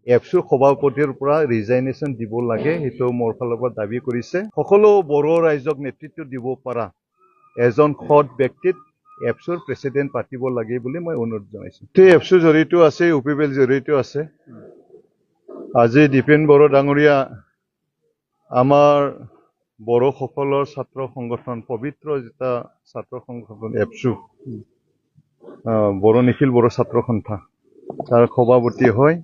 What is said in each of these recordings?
এফচুৰ সভাপতিৰ পৰা ৰিজাইনেশ্যন দিব লাগে, সেইটো মোৰ ফালৰ পৰা দাবী কৰিছে। সকলো বড়ো ৰাইজক নেতৃত্ব দিব পৰা এজন সৎ ব্যক্তিত এফচুৰ প্ৰেচিডেণ্ট পাতিব লাগে বুলি মই অনুৰোধ জনাইছোঁ। এফচু জড়িত আছে, UPPL জড়িত আছে। আজি দীপেন বড়ো ডাঙৰীয়া আমাৰ বড়োসকলৰ ছাত্ৰ সংগঠন, পবিত্ৰ যেটা ছাত্ৰ সংগঠন এফচু, বড়ো নিখিল বড়ো ছাত্ৰ সন্থা, তাৰ সভাপতি হয়।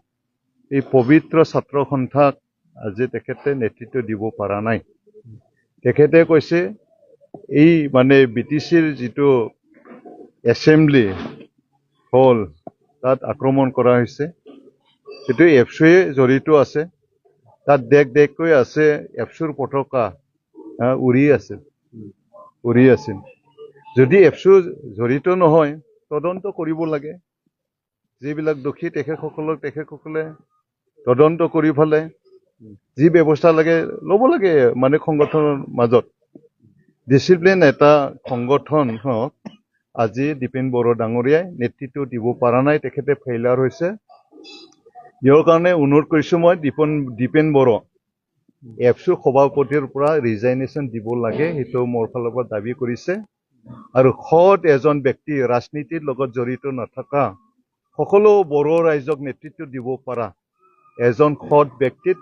এই পবিত্ৰ ছাত্ৰ সন্থাক আজি তেখেতে নেতৃত্ব দিব পৰা নাই। তেখেতে কৈছে এই মানে BTCৰ যিটো এছেম্বলি হল তাত আক্ৰমণ কৰা হৈছে, সেইটো এফচুৱে জড়িত আছে। তাত দেখ আছে এফচুৰ পতাকা উৰি আছিল। যদি এফচু জড়িত নহয়, তদন্ত কৰিব লাগে। যিবিলাক দোষী তেখেতসকলে তদন্ত কৰি পেলাই যি ব্যৱস্থা লাগে ল'ব লাগে। মানে সংগঠনৰ মাজত ডিচিপ্লিন এটা সংগঠনক আজি দীপেন বড়ো ডাঙৰীয়াই নেতৃত্ব দিব পৰা নাই, তেখেতে ফেইলাৰ হৈছে। ইয়াৰ কাৰণে অনুৰোধ কৰিছোঁ মই দীপেন বড়ো এফচুৰ সভাপতিৰ পৰা ৰিজাইনেশ্যন দিব লাগে, সেইটো মোৰ ফালৰ পৰা দাবী কৰিছে। আৰু সৎ এজন ব্যক্তি, ৰাজনীতিৰ লগত জড়িত নথকা, সকলো বড়ো ৰাইজক নেতৃত্ব দিব পৰা এজন সৎ ব্যক্তিত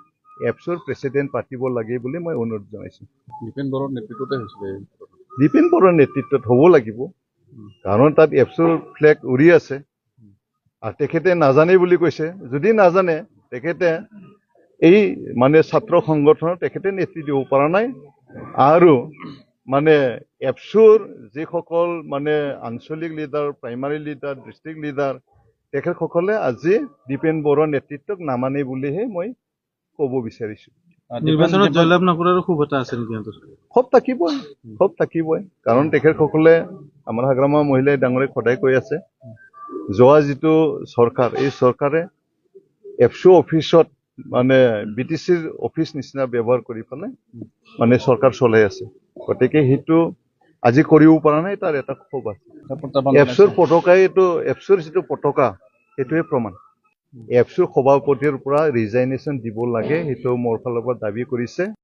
এফচুৰ প্ৰেচিডেণ্ট পাতিব লাগে বুলি মই অনুৰোধ জনাইছোঁ। দীপেন বড়োৰ নেতৃত্বতে হৈছিলে। দীপেন বড়োৰ নেতৃত্বত হ'ব লাগিব, কাৰণ তাত এফচুৰ ফ্লেগ উৰি আছে। আৰু তেখেতে নাজানে বুলি কৈছে। যদি নাজানে, তেখেতে এই মানে ছাত্ৰ সংগঠনৰ তেখেতে নেতৃত্ব দিব পৰা নাই। আৰু মানে এফচুৰ যিসকল মানে আঞ্চলিক leader, primary leader, district leader, তেখেতসকলে আজি দীপেন বড়োৰ নেতৃত্বক নামানে বুলিহে মই ক'ব বিচাৰিছোঁ। নিৰ্বাচনত জয়লাভ নকৰাৰো খুব এটা আছে নেকি? খুব থাকিবই, কাৰণ তেখেতসকলে আমাৰ হাগ্ৰামা মহিলাই ডাঙৰীক সদায় কৈ আছে, যোৱা যিটো চৰকাৰ, এই চৰকাৰে এফচু অফিচত মানে BTCৰ অফিচ নিচিনা ব্যৱহাৰ কৰি পেলাই মানে চৰকাৰ চলাই আছে। গতিকে সেইটো আজি কৰিব পৰা নাই, তাৰ এটা ক্ষোভ আছে। এফচুৰ পতাকাইটো, এফচুৰ যিটো পতাকা, সেইটোৱে প্ৰমাণ। এফচুৰ সভাপতিৰ পৰা ৰিজাইনেশ্যন দিব লাগে, সেইটো মোৰ ফালৰ পৰা দাবী কৰিছে।